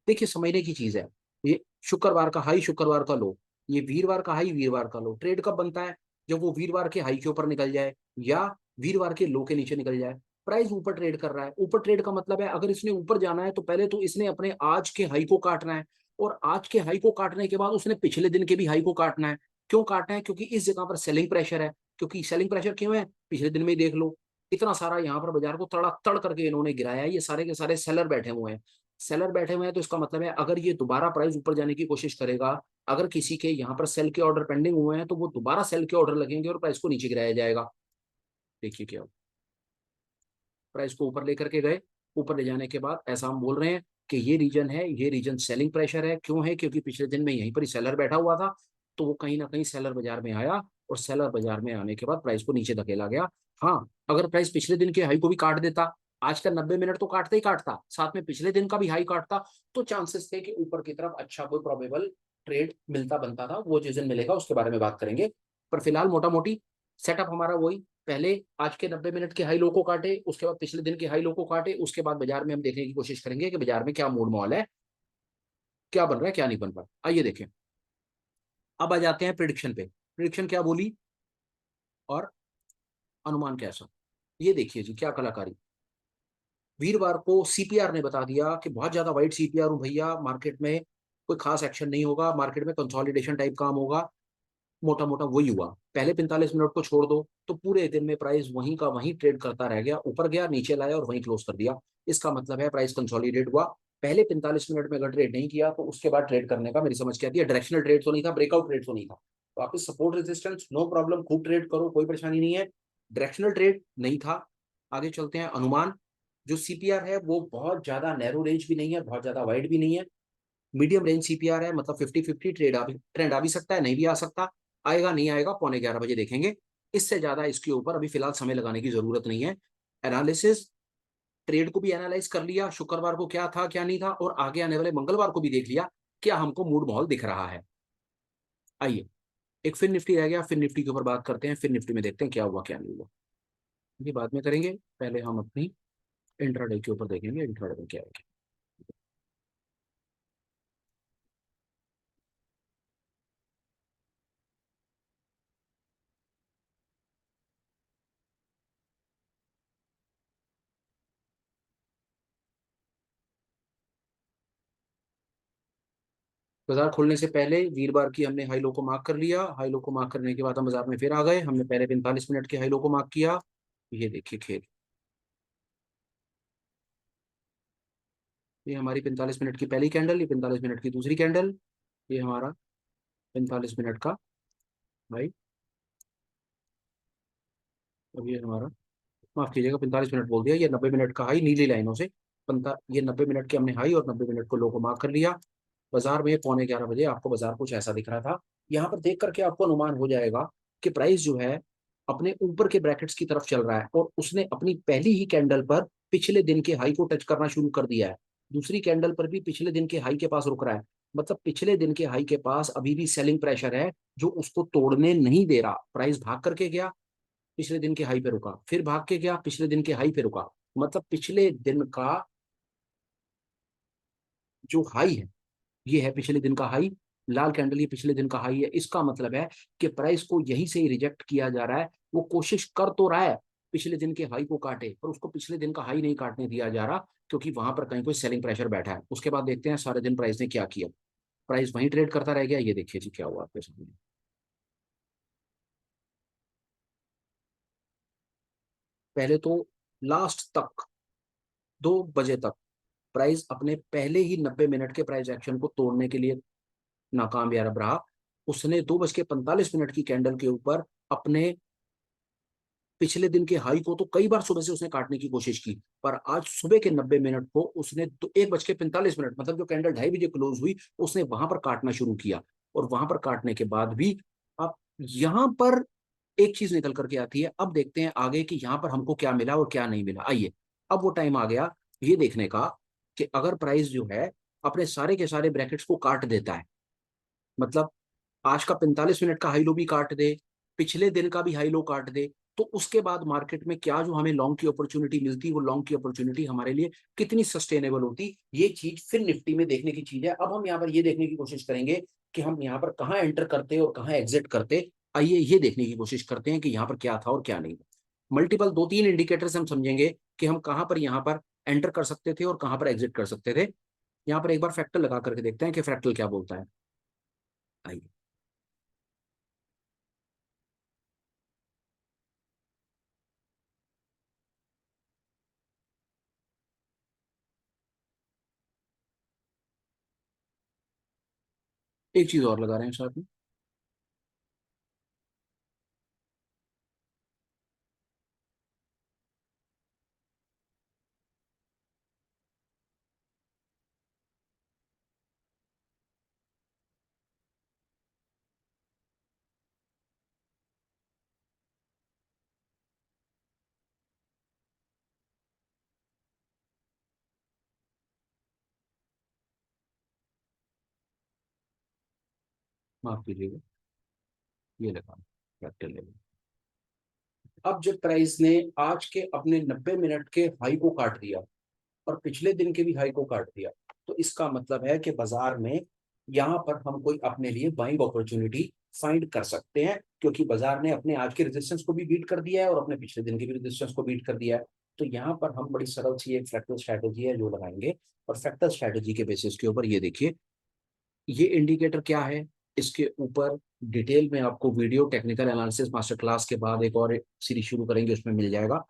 देखिए समझने की चीज है, ये शुक्रवार का हाई शुक्रवार का लो, ये वीरवार का हाई वीरवार का लो। ट्रेड कब बनता है? जब वो वीरवार के हाई के ऊपर निकल जाए या वीरवार के लो के नीचे निकल जाए। प्राइस ऊपर ट्रेड कर रहा है, ऊपर ट्रेड का मतलब है अगर इसने ऊपर जाना है तो पहले तो इसने अपने आज के हाई को काटना है, और आज के हाई को काटने के बाद उसने पिछले दिन के भी हाई को काटना है। क्यों काटना है? क्योंकि इस जगह पर सेलिंग प्रेशर है। क्योंकि सेलिंग प्रेशर क्यों है? पिछले दिन में ही देख लो, इतना सारा यहाँ पर बाजार को तड़ा तड़ करके इन्होंने गिराया है। ये सारे के सारे सेलर बैठे हुए हैं। सेलर बैठे हुए हैं तो इसका मतलब है अगर ये दोबारा प्राइस ऊपर जाने की कोशिश करेगा, अगर किसी के यहाँ पर सेल के ऑर्डर पेंडिंग हुए हैं तो वो दोबारा सेल के ऑर्डर लगेंगे और प्राइस को नीचे गिराया जाएगा। देखिए क्या, प्राइस को ऊपर लेकर के गए, ऊपर ले जाने के बाद ऐसा हम बोल रहे हैं कि ये रीजन है, ये रीजन सेलिंग प्रेशर है। क्यों है? क्योंकि पिछले दिन में यहीं पर ही सेलर बैठा हुआ था, तो वो कहीं ना कहीं सेलर बाजार में आया और सेलर बाजार में आने के बाद प्राइस को नीचे धकेला गया। हाँ, अगर प्राइस पिछले दिन के हाई को भी काट देता, आज का 90 मिनट तो काटते ही काटता, साथ में पिछले दिन का भी हाई काटता, तो चांसेस थे कि ऊपर की तरफ अच्छा कोई प्रोबेबल ट्रेड मिलता बनता था। वो जिस दिन मिलेगा उसके बारे में बात करेंगे। पर फिलहाल मोटा मोटी सेटअप हमारा वही, पहले आज के 90 मिनट के हाई लो को काटे, उसके बाद पिछले दिन के हाई लो को काटे, उसके बाद बाजार में हम देखने की कोशिश करेंगे कि बाजार में क्या मूड माहौल है, क्या बन रहा है क्या नहीं बन रहा। आइए देखें। अब आ जाते हैं प्रिडिक्शन पे। प्रिडिक्शन क्या बोली और अनुमान कैसा, ये देखिए जी क्या कलाकारी। वीरवार को सीपीआर ने बता दिया कि बहुत ज्यादा वाइट सीपीआर हूं भैया, मार्केट में कोई खास एक्शन नहीं होगा, मार्केट में कंसोलिडेशन टाइप काम होगा। मोटा मोटा वही हुआ। पहले 45 मिनट को छोड़ दो तो पूरे दिन में प्राइस वहीं का वहीं ट्रेड करता रह गया, ऊपर गया नीचे लाया और वहीं क्लोज कर दिया। इसका मतलब है प्राइस कंसोलिडेट हुआ। पहले 45 मिनट में अगर ट्रेड नहीं किया तो उसके बाद ट्रेड करने का मेरी समझ क्या थी, डायरेक्शनल ट्रेड तो नहीं था, ब्रेकआउट ट्रेड तो नहीं था। तो आपकी सपोर्ट रेजिस्टेंस नो प्रॉब्लम, खूब ट्रेड करो, कोई परेशानी नहीं है। डायरेक्शनल ट्रेड नहीं था। आगे चलते हैं। अनुमान, जो सीपीआर है वो बहुत ज्यादा नैरो रेंज भी नहीं है, बहुत ज्यादा वाइड भी नहीं है, मीडियम रेंज सीपीआर है। मतलब 50-50 ट्रेंड आ भी सकता है, नहीं भी आ सकता। आएगा नहीं आएगा पौने 11 बजे देखेंगे। इससे ज्यादा इसके ऊपर अभी फिलहाल समय लगाने की जरूरत नहीं है। एनालिसिस, ट्रेड को भी एनालाइज कर लिया, शुक्रवार को क्या था क्या नहीं था, और आगे आने वाले मंगलवार को भी देख लिया क्या हमको मूड माहौल दिख रहा है। आइए, एक फिर निफ्टी रह गया, फिर निफ्टी के ऊपर बात करते हैं। फिर निफ्टी में देखते हैं क्या हुआ क्या नहीं हुआ, ये बाद में करेंगे। पहले हम अपनी इंट्राडे के ऊपर देखेंगे, इंट्राडे में क्या है। बाजार खोलने से पहले वीरवार की हमने हाई लो को मार्क कर लिया, हाई लो को मार्क करने के बाद हम बाजार में फिर आ गए, हमने पहले 45 मिनट के हाई लो को मार्क किया। ये देखिए खेल, ये हमारी 45 मिनट की पहली कैंडल, ये 45 मिनट की दूसरी कैंडल, ये हमारा 45 मिनट का भाई, अब ये हमारा, माफ कीजिएगा 45 मिनट बोल दिया, ये 90 मिनट का हाई नीली लाइनों से पंता, ये 90 मिनट के हमने हाई और 90 मिनट को लो को मार्क कर लिया। बाजार में 11:45 बजे आपको बाजार कुछ ऐसा दिख रहा था। यहाँ पर देख करके आपको अनुमान हो जाएगा कि प्राइस जो है अपने ऊपर के ब्रैकेट्स की तरफ चल रहा है, और उसने अपनी पहली ही कैंडल पर पिछले दिन के हाई को टच करना शुरू कर दिया है। दूसरी कैंडल पर भी पिछले दिन के हाई के पास रुक रहा है, मतलब पिछले दिन के हाई के पास अभी भी सेलिंग प्रेशर है, जो उसको तोड़ने नहीं दे रहा। प्राइस भाग करके गया, पिछले दिन के हाई पे रुका, फिर भाग के गया, पिछले दिन के हाई पे रुका, मतलब पिछले दिन का जो हाई है, ये है पिछले दिन का हाई, लाल कैंडल ये पिछले दिन का हाई है। इसका मतलब है कि प्राइस को यहीं से ही रिजेक्ट किया जा रहा है। वो कोशिश कर तो रहा है पिछले दिन के हाई को काटे, पर उसको पिछले दिन का हाई नहीं काटने दिया जा रहा, क्योंकि वहां पर कहीं कोई सेलिंग प्रेशर बैठा है। उसके बाद देखते हैं सारे दिन प्राइस ने क्या किया। प्राइस वहीं ट्रेड करता रह गया, ये देखिए जी क्या हुआ आपके सामने। पहले तो लास्ट तक 2 बजे तक प्राइस अपने पहले ही 90 मिनट के प्राइस एक्शन को तोड़ने के लिए नाकामयाब रहा। उसने 2:45 मिनट की कैंडल के ऊपर अपने पिछले दिन के हाई को तो कई बार सुबह से उसने काटने की कोशिश की, पर आज सुबह के 90 मिनट को उसने 1:45 मिनट, मतलब जो कैंडल 2:30 बजे क्लोज हुई, उसने वहां पर काटना शुरू किया। और वहां पर काटने के बाद भी अब यहां पर एक चीज निकल करके आती है। अब देखते हैं आगे कि यहां पर हमको क्या मिला और क्या नहीं मिला। आइए, अब वो टाइम आ गया ये देखने का कि अगर प्राइस जो है अपने सारे के सारे ब्रैकेट्स को काट देता है, मतलब आज का 45 मिनट का हाई लो भी काट दे, पिछले दिन का भी हाई लो काट दे, तो उसके बाद मार्केट में क्या जो हमें लॉन्ग की अपॉर्चुनिटी मिलती, वो लॉन्ग की अपॉर्चुनिटी हमारे लिए कितनी सस्टेनेबल होती, ये चीज फिर निफ्टी में देखने की चीज है। अब हम यहाँ पर ये देखने की कोशिश करेंगे कि हम यहाँ पर कहाँ एंटर करते और कहाँ एग्जिट करते। आइए ये देखने की कोशिश करते हैं कि यहाँ पर क्या था और क्या नहीं था। मल्टीपल 2-3 इंडिकेटर से हम समझेंगे कि हम कहाँ पर यहाँ पर एंटर कर सकते थे और कहाँ पर एग्जिट कर सकते थे। यहाँ पर एक बार फैक्टर लगा करके देखते हैं कि फ्रैक्टल क्या बोलता है। आइए, एक चीज और लगा रहे हैं साथ में। माफ कीजिएगा, ये लगा फ्रैक्टल लेवल। अब जब प्राइस ने आज के अपने 90 मिनट के हाई को काट दिया और पिछले दिन के भी हाई को काट दिया, तो इसका मतलब है कि बाजार में यहाँ पर हम कोई अपने लिए बाइंग अपॉर्चुनिटी फाइंड कर सकते हैं, क्योंकि बाजार ने अपने आज के रेजिस्टेंस को भी बीट कर दिया है और अपने पिछले दिन के भी रेजिस्टेंस को बीट कर दिया है। तो यहाँ पर हम बड़ी सरल सी एक फ्रैक्टल स्ट्रैटेजी है जो लगाएंगे, और फ्रैक्टल स्ट्रैटेजी के बेसिस के ऊपर ये देखिए, ये इंडिकेटर क्या है, इसके ऊपर डिटेल में आपको video technical analysis master class के बाद एक और सीरीज शुरू करेंगे, उसमें मिल जाएगा।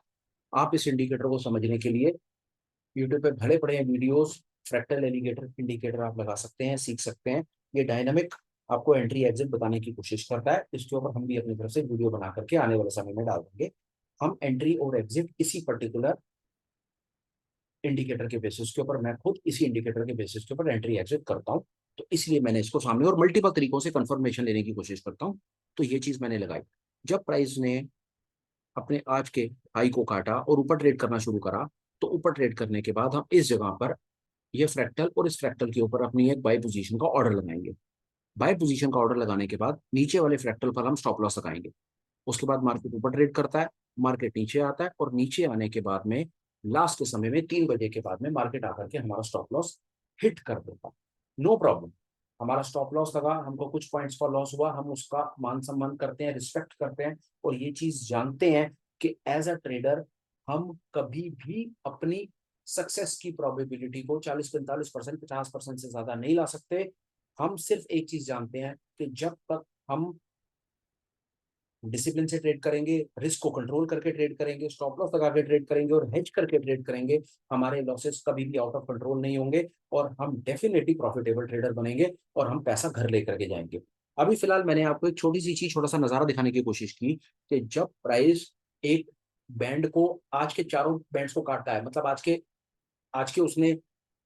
आप इस इंडिकेटर को समझने के लिए यूट्यूब पे भले पड़े हैं वीडियोस, फ्रैक्टल इंडिकेटर इंडिकेटर आप लगा सकते हैं, सीख सकते हैं। ये डायनामिक आपको एंट्री एग्जिट बताने की कोशिश करता है। इसके ऊपर हम भी अपनी तरफ से वीडियो बना करके आने वाले समय में डाल देंगे। हम एंट्री और एग्जिट इसी पर्टिकुलर इंडिकेटर के बेसिस के ऊपर, मैं खुद इसी इंडिकेटर के बेसिस के ऊपर एंट्री एग्जिट करता हूँ। तो इसलिए मैंने इसको सामने और मल्टीपल तरीकों से कंफर्मेशन लेने की कोशिश करता हूँ। तो ये चीज मैंने लगाई। जब प्राइस ने अपने आज के हाई को काटा और ऊपर ट्रेड करना शुरू करा, तो ऊपर ट्रेड करने के बाद हम इस जगह पर ये फ्रैक्टल और इस फ्रैक्टल के ऊपर अपनी एक बाय पोजीशन का ऑर्डर लगाएंगे। बाय पोजीशन का ऑर्डर लगाने के बाद नीचे वाले फ्रैक्टल पर हम स्टॉप लॉस लगाएंगे। उसके बाद मार्केट ऊपर ट्रेड करता है, मार्केट नीचे आता है, और नीचे आने के बाद में लास्ट के समय में 3 बजे के बाद में मार्केट आकर के हमारा स्टॉप लॉस हिट कर देता। नो प्रॉब्लम, हमारा स्टॉप लॉस लगा, हमको कुछ पॉइंट्स का लॉस हुआ, हम उसका मान सम्मान करते हैं, रिस्पेक्ट करते हैं, और ये चीज जानते हैं कि एज अ ट्रेडर हम कभी भी अपनी सक्सेस की प्रोबेबिलिटी को 40-45%, 50% से ज्यादा नहीं ला सकते। हम सिर्फ एक चीज जानते हैं कि जब तक हम डिसिप्लिन से ट्रेड करेंगे, रिस्क को कंट्रोल करके ट्रेड करेंगे, स्टॉप लॉस लगा के ट्रेड करेंगे और हेज करके ट्रेड करेंगे, हमारे लॉसेस कभी भी आउट ऑफ कंट्रोल नहीं होंगे और हम डेफिनेटली प्रॉफिटेबल ट्रेडर बनेंगे और हम पैसा घर लेकर के जाएंगे। अभी फिलहाल मैंने आपको एक छोटी सी चीज, छोटा सा नजारा दिखाने की कोशिश की कि जब प्राइस एक बैंड को, आज के चारों बैंड्स को काटता है, मतलब आज के उसने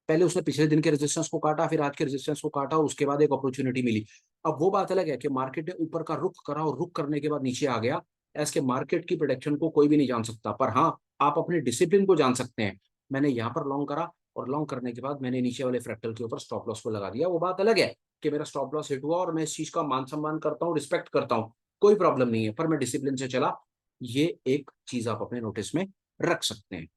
पहले उसने पिछले दिन के रेजिस्टेंस को काटा, फिर आज के रेजिस्टेंस को काटा और उसके बाद एक अपॉर्चुनिटी मिली। अब वो बात अलग है कि मार्केट ने ऊपर का रुख करा और रुख करने के बाद नीचे आ गया। ऐसे मार्केट की प्रोडक्शन को कोई भी नहीं जान सकता, पर हाँ, आप अपने डिसिप्लिन को जान सकते हैं। मैंने यहाँ पर लॉन्ग करा और लॉन्ग करने के बाद मैंने नीचे वाले फ्रैक्टल के ऊपर स्टॉप लॉस को लगा दिया। वो बात अलग है कि मेरा स्टॉप लॉस हिट हुआ और मैं इस चीज का मान सम्मान करता हूँ, रिस्पेक्ट करता हूँ, कोई प्रॉब्लम नहीं है, पर मैं डिसिप्लिन से चला। ये एक चीज आप अपने नोटिस में रख सकते हैं।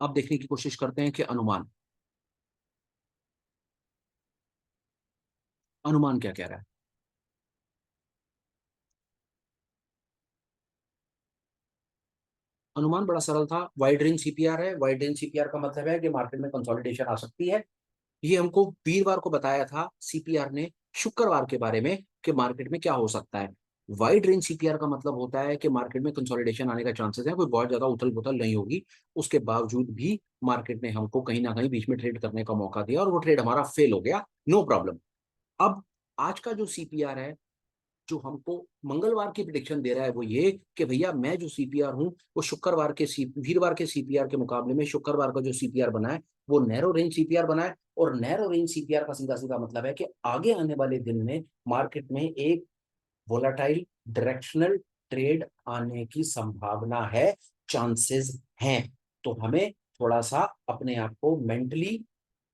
अब देखने की कोशिश करते हैं कि अनुमान अनुमान क्या कह रहा है। अनुमान बड़ा सरल था, वाइड रेंज सीपीआर है। वाइड रेंज सीपीआर का मतलब है कि मार्केट में कंसोलिडेशन आ सकती है। ये हमको वीरवार को बताया था सीपीआर ने, शुक्रवार के बारे में, कि मार्केट में क्या हो सकता है। वाइड रेंज सीपीआर का मतलब होता है कि मार्केट में कंसोलिडेशन आने का चांसेस है, कोई बहुत ज्यादा उथल पुथल नहीं होगी। उसके बावजूद भी मार्केट ने हमको कहीं ना कहीं बीच में ट्रेड करने का मौका दिया और वो ट्रेड हमारा फेल हो गया, नो प्रॉब्लम। अब आज का जो सीपीआर है, जो हमको मंगलवार की प्रिडिक्शन दे रहा है, वो ये कि भैया मैं जो सीपीआर हूं, वो वीरवार के सीपीआर के मुकाबले में शुक्रवार का जो सीपीआर बना है, वो नैरो रेंज सीपीआर बना है। और नैरो रेंज सीपीआर का सीधा सीधा मतलब है कि आगे आने वाले दिन में मार्केट में एक वोलाटाइल डायरेक्शनल ट्रेड आने की संभावना है, चांसेस हैं। तो हमें थोड़ा सा अपने आप को मेंटली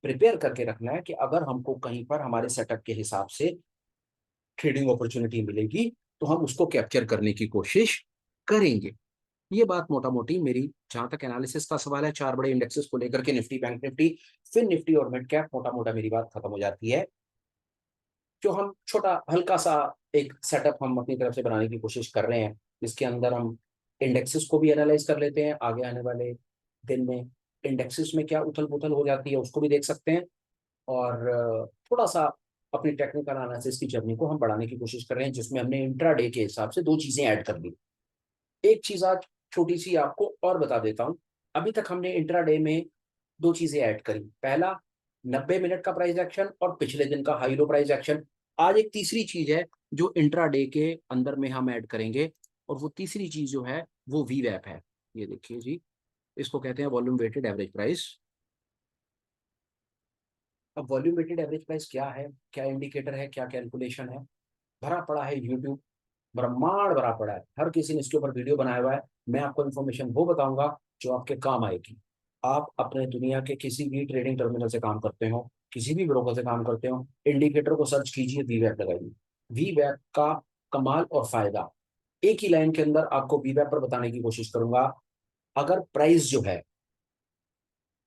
प्रिपेयर करके रखना है कि अगर हमको कहीं पर हमारे सेटअप के हिसाब से ट्रेडिंग अपॉर्चुनिटी मिलेगी तो हम उसको कैप्चर करने की कोशिश करेंगे। ये बात मोटा मोटी मेरी, जहां तक एनालिसिस का सवाल है, चार बड़े इंडेक्सेस को लेकर के, Nifty, bank Nifty, fin Nifty और मिड कैप, मोटा मोटा मेरी बात खत्म हो जाती है। जो हम छोटा हल्का सा एक सेटअप हम अपनी तरफ से बनाने की कोशिश कर रहे हैं, जिसके अंदर हम इंडेक्सेस को भी एनालाइज कर लेते हैं, आगे आने वाले दिन में इंडेक्सेस में क्या उथल पुथल हो जाती है उसको भी देख सकते हैं। और थोड़ा सा अपनी टेक्निकल एनालिसिस की जर्नी को हम बढ़ाने की कोशिश कर रहे हैं, जिसमें हमने इंट्राडे के हिसाब से दो चीजें ऐड कर दी। एक चीज आज छोटी सी आपको और बता देता हूं। अभी तक हमने इंट्राडे में दो चीजें ऐड करी। पहला, 90 मिनट का प्राइस एक्शन और पिछले दिन का हाई लो प्राइस एक्शन। आज एक तीसरी चीज है जो इंट्राडे के अंदर में हम ऐड करेंगे, और वो तीसरी चीज जो है वो वी वैप है। ये देखिए जी, इसको कहते हैं वॉल्यूम वेटेड एवरेज प्राइस। अब वॉल्यूम वेटेड एवरेज प्राइस क्या है, क्या इंडिकेटर है, क्या कैलकुलेशन है, भरा पड़ा है यूट्यूब, ब्रह्मांड भरा पड़ा है, हर किसी ने इसके ऊपर वीडियो बनाया हुआ है। मैं आपको इन्फॉर्मेशन वो बताऊंगा जो आपके काम आएगी। आप अपने दुनिया के किसी भी ट्रेडिंग टर्मिनल से काम करते हो, किसी भी ब्रोकर से काम करते हो, इंडिकेटर को सर्च कीजिए, वी वैप लगाइए। वी वैप का कमाल और फायदा, एक ही लाइन के अंदर आपको वी वैप पर बताने की कोशिश करूंगा। अगर प्राइस जो है,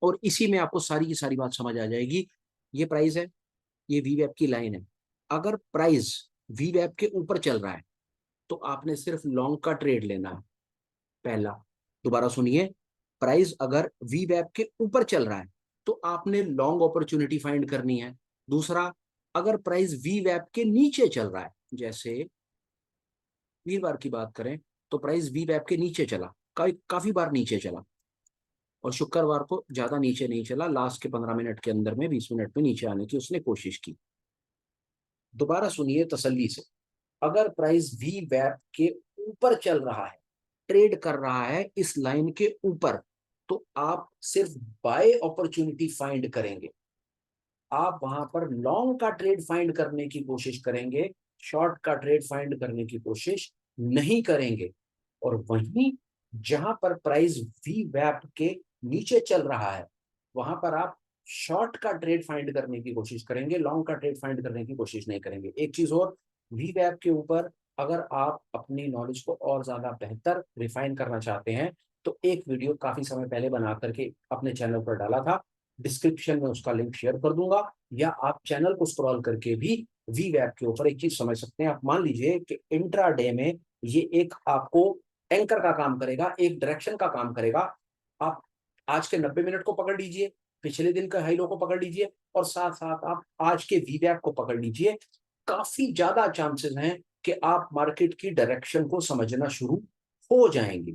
और इसी में आपको सारी की सारी बात समझ आ जाएगी, ये प्राइस है, ये वी वैप की लाइन है। अगर प्राइस वी वैप के ऊपर चल रहा है तो आपने सिर्फ लॉन्ग का ट्रेड लेना है, पहला। दोबारा सुनिए, प्राइस अगर वी वैप के ऊपर चल रहा है तो आपने लॉन्ग अपॉर्चुनिटी फाइंड करनी है। दूसरा, अगर प्राइस वी वैप के नीचे चल रहा है, जैसे वीरवार की बात करें तो प्राइस वी वैप के नीचे चला, काफी बार नीचे चला, और शुक्रवार को ज्यादा नीचे नहीं चला, लास्ट के 15 मिनट के अंदर में, 20 मिनट में नीचे आने की उसने कोशिश की। दोबारा सुनिए तसल्ली से, अगर प्राइस वी वैप के ऊपर चल रहा है, ट्रेड कर रहा है इस लाइन के ऊपर, तो आप सिर्फ बाय अपॉर्चुनिटी फाइंड करेंगे। आप वहां पर लॉन्ग का ट्रेड फाइंड करने की कोशिश करेंगे, शॉर्ट का ट्रेड फाइंड करने की कोशिश नहीं करेंगे। और वहीं जहां पर प्राइस वी वैप के नीचे चल रहा है, वहां पर आप शॉर्ट का ट्रेड फाइंड करने की कोशिश करेंगे, लॉन्ग का ट्रेड फाइंड करने की कोशिश नहीं करेंगे। एक चीज और, वी वैप के ऊपर अगर आप अपनी नॉलेज को और ज्यादा बेहतर रिफाइन करना चाहते हैं, तो एक वीडियो काफी समय पहले बना करके अपने चैनल पर डाला था, डिस्क्रिप्शन में उसका लिंक शेयर कर दूंगा, या आप चैनल को स्क्रॉल करके भी वी वैप के ऊपर एक चीज समझ सकते हैं। आप मान लीजिए कि इंट्रा डे में ये एक आपको एंकर का काम करेगा, एक डायरेक्शन का काम करेगा। आप आज के 90 मिनट को पकड़ लीजिए, पिछले दिन का हाई लो को पकड़ लीजिए और साथ साथ आप आज के वीवैप को पकड़ लीजिए। काफी ज्यादा चांसेस हैं कि आप मार्केट की डायरेक्शन को समझना शुरू हो जाएंगे।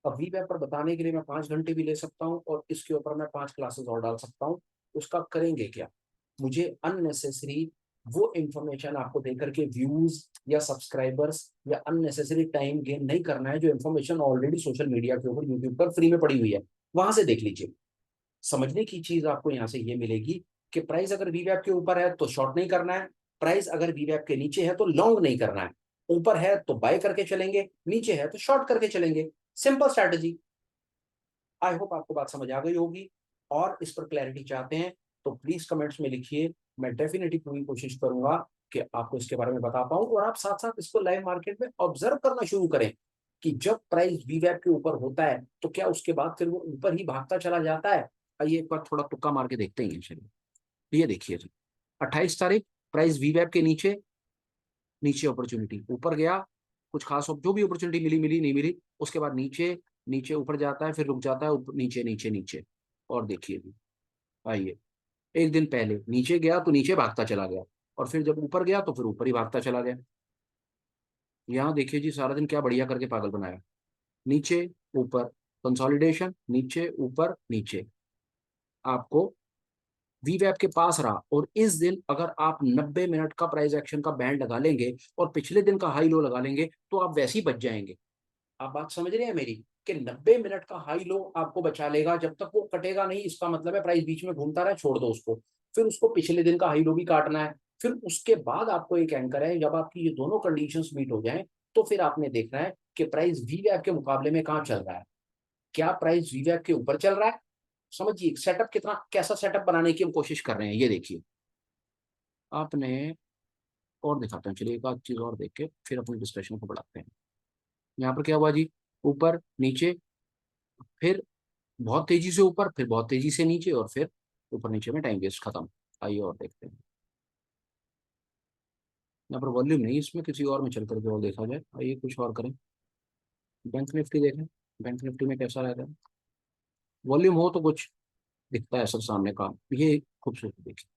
अब वीवैप पर बताने के लिए मैं 5 घंटे भी ले सकता हूँ और इसके ऊपर मैं 5 क्लासेस और डाल सकता हूँ। उसका करेंगे क्या, मुझे अननेसेसरी वो इंफॉर्मेशन आपको देकर के व्यूज या सब्सक्राइबर्स या अननेसेसरी टाइम गेन नहीं करना है। जो इंफॉर्मेशन ऑलरेडी सोशल मीडिया के ऊपर यूट्यूब पर फ्री में पड़ी हुई है, वहां से देख लीजिए। समझने की चीज आपको यहाँ से ये मिलेगी कि प्राइस अगर वीवैप के ऊपर है तो शॉर्ट नहीं करना है, प्राइस अगर वीवैप के नीचे है तो लॉन्ग नहीं करना है। ऊपर है तो बाय करके चलेंगे, नीचे है तो शॉर्ट करके चलेंगे। Simple strategy. आई होप आपको बात समझ आ गई होगी। और इस पर क्लैरिटी चाहते हैं तो प्लीज कमेंट्स में लिखिए। मैं डेफिनेटली पूरी कोशिश करूंगा कि आपको इसके बारे में बता पाऊं और आप साथ साथ इसको लाइव मार्केट में ऑब्जर्व करना शुरू करें कि जब प्राइस वीवैप के ऊपर होता है तो क्या उसके बाद फिर वो ऊपर ही भागता चला जाता है। आइए एक बार थोड़ा तुक्का मार के देखते हैं। चलिए ये देखिए जी, 28 तारीख प्राइस वीवैप के नीचे, नीचे अपॉर्चुनिटी, ऊपर गया, कुछ खास जो भी अपॉर्चुनिटी मिली मिली नहीं मिली, उसके बाद नीचे, नीचे ऊपर जाता है, फिर रुक जाता है, ऊपर नीचे नीचे नीचे। और देखिए भी, आइए एक दिन पहले नीचे गया तो नीचे भागता चला गया, और फिर जब ऊपर गया तो फिर ऊपर ही भागता चला गया। यहाँ देखिए जी, सारा दिन क्या बढ़िया करके पागल बनाया। नीचे ऊपर, कंसोलिडेशन, नीचे ऊपर नीचे, आपको वीवैप के पास रहा। और इस दिन अगर आप 90 मिनट का प्राइस एक्शन का बैंड लगा लेंगे और पिछले दिन का हाई लो लगा लेंगे तो आप वैसे ही बच जाएंगे। आप बात समझ रहे हैं मेरी, कि 90 मिनट का हाई लो आपको बचा लेगा। जब तक वो कटेगा नहीं, इसका मतलब है प्राइस बीच में घूमता रहा, छोड़ दो उसको। फिर उसको पिछले दिन का हाई लो भी काटना है। फिर उसके बाद आपको एक एंकर है, जब आपकी ये दोनों कंडीशंस मीट हो जाएं तो फिर आपने देखना है कि प्राइस वीवैप के मुकाबले में कहाँ चल रहा है। क्या प्राइस वीवैप के ऊपर चल रहा है? समझिए सेटअप कितना, कैसा सेटअप बनाने की हम कोशिश कर रहे हैं। ये देखिए आपने, और दिखाता हूँ, चलिए एक आध चीज और देख के फिर अपनी डिस्कशन को बढ़ाते हैं। यहाँ पर क्या हुआ जी, ऊपर नीचे, फिर बहुत तेजी से ऊपर, फिर बहुत तेजी से नीचे, और फिर ऊपर नीचे में टाइम वेस्ट खत्म। आइए और देखते हैं। यहाँ पर वॉल्यूम नहीं, इसमें किसी और में चल करके और देखा जाए। आइए कुछ और करें, बैंक निफ्टी देखें। बैंक निफ्टी में कैसा रहता है, वॉल्यूम हो तो कुछ दिखता है सर सामने का। ये खूबसूरत देखिए,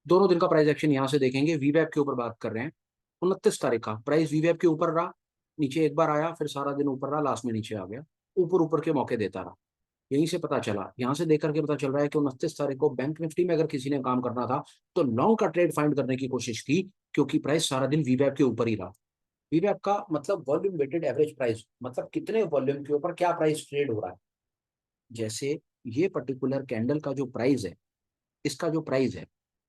दोनों दिन का प्राइस एक्शन यहाँ से देखेंगे। वीवैप के ऊपर बात कर रहे हैं। 29 तारीख का प्राइस वीवैप के ऊपर रहा, नीचे एक बार आया, फिर सारा दिन ऊपर रहा, लास्ट में नीचे आ गया, ऊपर ऊपर के मौके देता रहा। यहीं से पता चला, यहाँ से देख करके पता चल रहा है कि 29 तारीख को बैंक निफ्टी में अगर किसी ने काम करना था तो लॉन्ग का ट्रेड फाइंड करने की कोशिश की, क्योंकि प्राइस सारा दिन वीवैप के ऊपर ही रहा। वीवैप का मतलब वॉल्यूम वेटेड एवरेज प्राइस, मतलब कितने वॉल्यूम के ऊपर क्या प्राइस ट्रेड हो रहा है। जैसे ये पर्टिकुलर कैंडल का जो प्राइस है, इसका जो प्राइस है,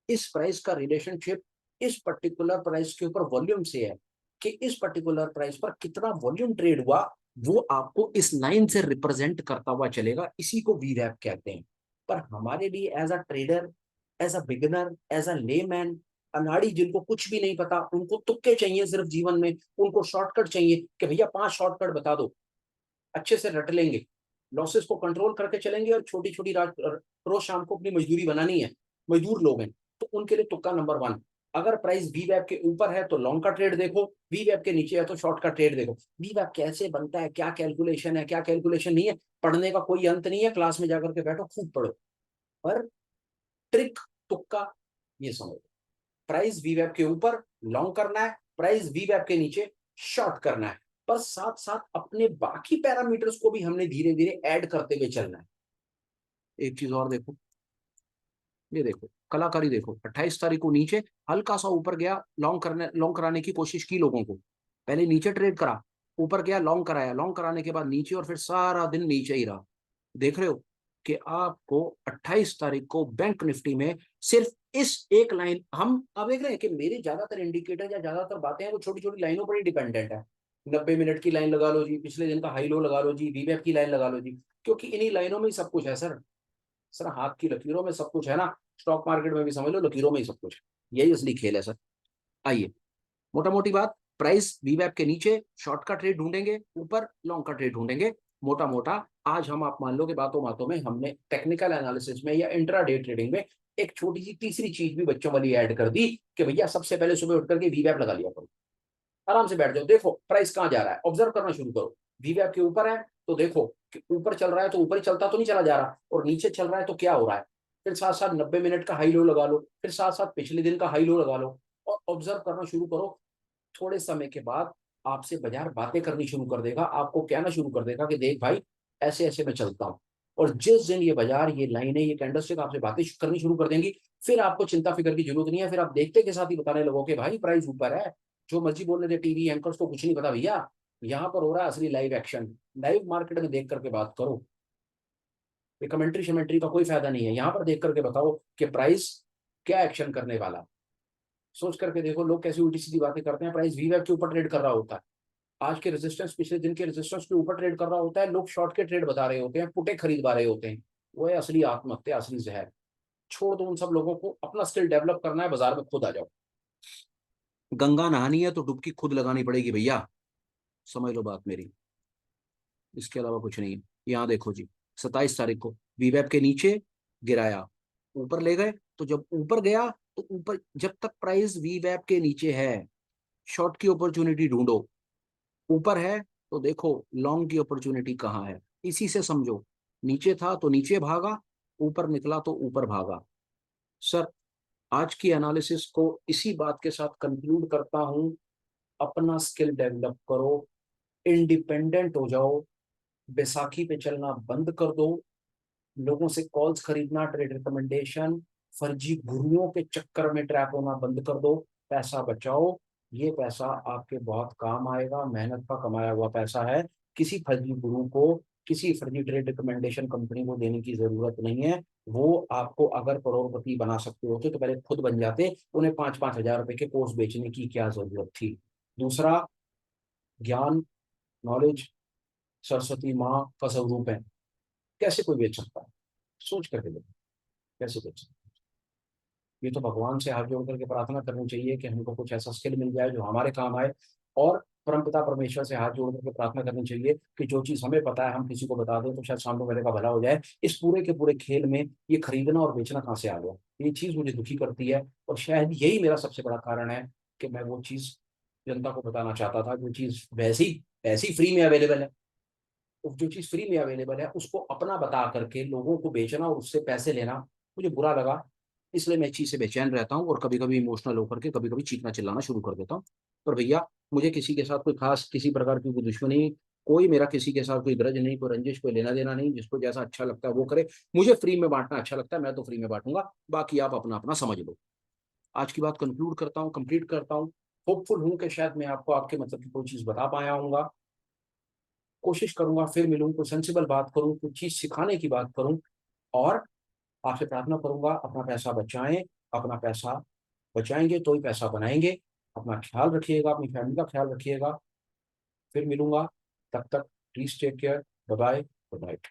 इस प्राइस का रिलेशनशिप इस पर्टिकुलर प्राइस के ऊपर वॉल्यूम से है, कि इस पर्टिकुलर प्राइस पर कितना वॉल्यूम ट्रेड हुआ, वो आपको इस लाइन से रिप्रेजेंट करता हुआ चलेगा। इसी को वीवैप कहते हैं। पर हमारे लिए as a trader, as a beginner, as a layman, अनाड़ी जिनको कुछ भी नहीं पता, उनको तुक्के चाहिए सिर्फ जीवन में, उनको शॉर्टकट चाहिए कि भैया 5 शॉर्टकट बता दो, अच्छे से रट लेंगे, लॉसेस को कंट्रोल करके चलेंगे और छोटी छोटी रात रोज शाम को अपनी मजदूरी बनानी है। मजदूर लोग हैं तो उनके लिए तुक्का नंबर 1। अगर प्राइस वी वैप के ऊपर है तो लॉन्ग का ट्रेड देखो, वी वैप के नीचे है तो शॉर्ट का ट्रेड देखो। वी वैप कैसे बनता है, क्या कैलकुलेशन है, क्या कैलकुलेशन नहीं है, पढ़ने का कोई अंत नहीं है। क्लास में जाकर के बैठो, खूब पढ़ो, पर ट्रिक, तुक्का, ये समझो। प्राइस वी वैप के ऊपर लॉन्ग करना है, प्राइस वी वैप के नीचे शॉर्ट करना है। पर साथ साथ अपने बाकी पैरामीटर्स को भी हमने धीरे धीरे ऐड करते हुए चलना है। एक चीज और देखो, ये देखो कलाकारी देखो, 28 तारीख को नीचे हल्का सा ऊपर गया, लॉन्ग कराने की कोशिश की लोगों को, पहले नीचे ट्रेड करा, ऊपर गया, लॉन्ग कराया, लॉन्ग कराने के बाद नीचे, और फिर सारा दिन नीचे ही रहा। देख रहे हो कि आपको 28 तारीख को बैंक निफ्टी में सिर्फ इस एक लाइन, हम अब देख रहे हैं कि मेरे ज्यादातर इंडिकेटर या ज्यादातर बातें हैं वो छोटी छोटी लाइनों पर ही डिपेंडेंट है। 90 मिनट की लाइन लगा लो जी, पिछले दिन का हाई लो लगा लो जी, वीवैप की लाइन लगा लो जी, क्योंकि इन्हीं लाइनों में ही सब कुछ है सर। सर हाथ की लकीरों में सब कुछ है ना, स्टॉक मार्केट में भी समझ लो लकीरों में ही सब कुछ है। यही असली खेल है सर। आइए, मोटा मोटी बात, प्राइस वीवैप के नीचे शॉर्ट का ट्रेड ढूंढेंगे, ऊपर लॉन्ग का ट्रेड ढूंढेंगे। मोटा मोटा आज हम, आप मान लो कि बातों बातों में हमने टेक्निकल एनालिसिस में या इंट्राडे ट्रेडिंग में एक छोटी सी तीसरी चीज भी बच्चों वाली ऐड कर दी कि भैया सबसे पहले सुबह उठ करके वीवैप लगा लिया करो, आराम से बैठ जाओ, देखो प्राइस कहां जा रहा है, ऑब्जर्व करना शुरू करो। वीवैप के ऊपर है तो देखो कि ऊपर चल रहा है तो ऊपर ही चलता तो नहीं चला जा रहा, और नीचे चल रहा है तो क्या हो रहा है। फिर साथ साथ 90 मिनट का हाई लो लगा लो, फिर साथ साथ पिछले दिन का हाई लो लगा लो, और ऑब्जर्व करना शुरू करो। थोड़े समय के बाद आपसे बाजार बातें करनी शुरू कर देगा, आपको कहना शुरू कर देगा कि देख भाई, ऐसे ऐसे मैं चलता हूँ। और जिस दिन ये बाजार, ये लाइनें, ये कैंडलस्टिक आपसे बातें करनी शुरू कर देंगी, फिर आपको चिंता फिक्र की जरूरत नहीं है। फिर आप देखते के साथ ही बताने लगोगे भाई प्राइस ऊपर है। जो मर्जी बोलने दे टीवी एंकर्स को कुछ नहीं पता भैया, यहाँ पर हो रहा है असली लाइव एक्शन। लाइव मार्केट में देख करके बात करो, ये कमेंट्री शमेंट्री का कोई फायदा नहीं है। यहाँ पर देख करके बताओ कि प्राइस क्या एक्शन करने वाला। सोच करके देखो लोग कैसी उल्टी सीधी बातें करते हैं। प्राइस वीवैप के ऊपर ट्रेड कर रहा होता है, आज के रेजिस्टेंस पिछले दिन के रेजिस्टेंस के ऊपर ट्रेड कर रहा होता है, लोग शॉर्ट के ट्रेड बता रहे होते हैं, पुटे खरीद पा रहे होते हैं। वो है असली आत्महत्या, असली जहर। छोड़ दो उन सब लोगों को, अपना स्किल डेवलप करना है, बाजार में खुद आ जाओ। गंगा नहानी है तो डुबकी खुद लगानी पड़ेगी भैया, समझ लो बात मेरी, इसके अलावा कुछ नहीं है। यहाँ देखो जी, 27 तारीख को वीवैप के नीचे गिराया, ऊपर ले गए। तो जब ऊपर गया तो ऊपर, जब तक प्राइस वीवैप के नीचे है, शॉर्ट की अपॉर्चुनिटी ढूंढो। ऊपर है तो देखो लॉन्ग की अपॉर्चुनिटी कहाँ है, इसी से समझो। नीचे था तो नीचे भागा, ऊपर निकला तो ऊपर भागा। सर, आज की एनालिसिस को इसी बात के साथ कंक्लूड करता हूं। अपना स्किल डेवलप करो, इंडिपेंडेंट हो जाओ, बैसाखी पे चलना बंद कर दो, लोगों से कॉल्स खरीदना, ट्रेड रिकमेंडेशन, फर्जी गुरुओं के चक्कर में ट्रैप होना बंद कर दो। पैसा बचाओ, ये पैसा आपके बहुत काम आएगा, मेहनत का कमाया हुआ पैसा है। किसी फर्जी गुरु को, किसी फर्जी ट्रेड रिकमेंडेशन कंपनी को देने की जरूरत नहीं है। वो आपको अगर करोड़पति बना सकते होते तो पहले खुद बन जाते, उन्हें 5-5 हजार रुपए के कोर्स बेचने की क्या जरूरत थी। दूसरा, ज्ञान, नॉलेज सरस्वती माँ का स्वरूप है, कैसे कोई बेच सकता है, सोच करके देखो, कैसे बेच सकता है। ये तो भगवान से हाथ जोड़ करके प्रार्थना करनी चाहिए कि हमको कुछ ऐसा स्किल मिल जाए जो हमारे काम आए, और परमपिता परमेश्वर से हाथ जोड़ करके प्रार्थना करनी चाहिए कि जो चीज हमें पता है हम किसी को बता दें तो शायद सामने वाले का भला हो जाए। इस पूरे के पूरे खेल में ये खरीदना और बेचना कहाँ से आ गया, ये चीज मुझे दुखी करती है। और शायद यही मेरा सबसे बड़ा कारण है कि मैं वो चीज जनता को बताना चाहता था, जो चीज वैसी वैसी फ्री में अवेलेबल है। जो चीज फ्री में अवेलेबल है उसको अपना बता करके लोगों को बेचना और उससे पैसे लेना मुझे बुरा लगा। इसलिए मैं इस चीज से बेचैन रहता हूँ, और कभी कभी इमोशनल होकर के कभी कभी चीखना चिल्लाना शुरू कर देता हूँ। पर भैया, मुझे किसी के साथ कोई खास किसी प्रकार की कोई दुश्मनी, कोई मेरा किसी के साथ कोई ग्रज नहीं, कोई रंजिश, कोई लेना देना नहीं। जिसको जैसा अच्छा लगता है वो करे। मुझे फ्री में बांटना अच्छा लगता है, मैं तो फ्री में बांटूंगा, बाकी आप अपना अपना समझ लो। आज की बात कंक्लूड करता हूँ, कंप्लीट करता हूँ। होपफुल हूँ कि शायद मैं आपको आपके मतलब की कोई चीज बता पाया हूँ। कोशिश करूंगा फिर मिलूं, कोई सेंसिबल बात करूं, कुछ चीज सिखाने की बात करूं। और आपसे प्रार्थना करूंगा, अपना पैसा बचाएं। अपना पैसा बचाएंगे तो ही पैसा बनाएंगे। अपना ख्याल रखिएगा, अपनी फैमिली का ख्याल रखिएगा। फिर मिलूंगा, तब तक please take care, bye bye, good night.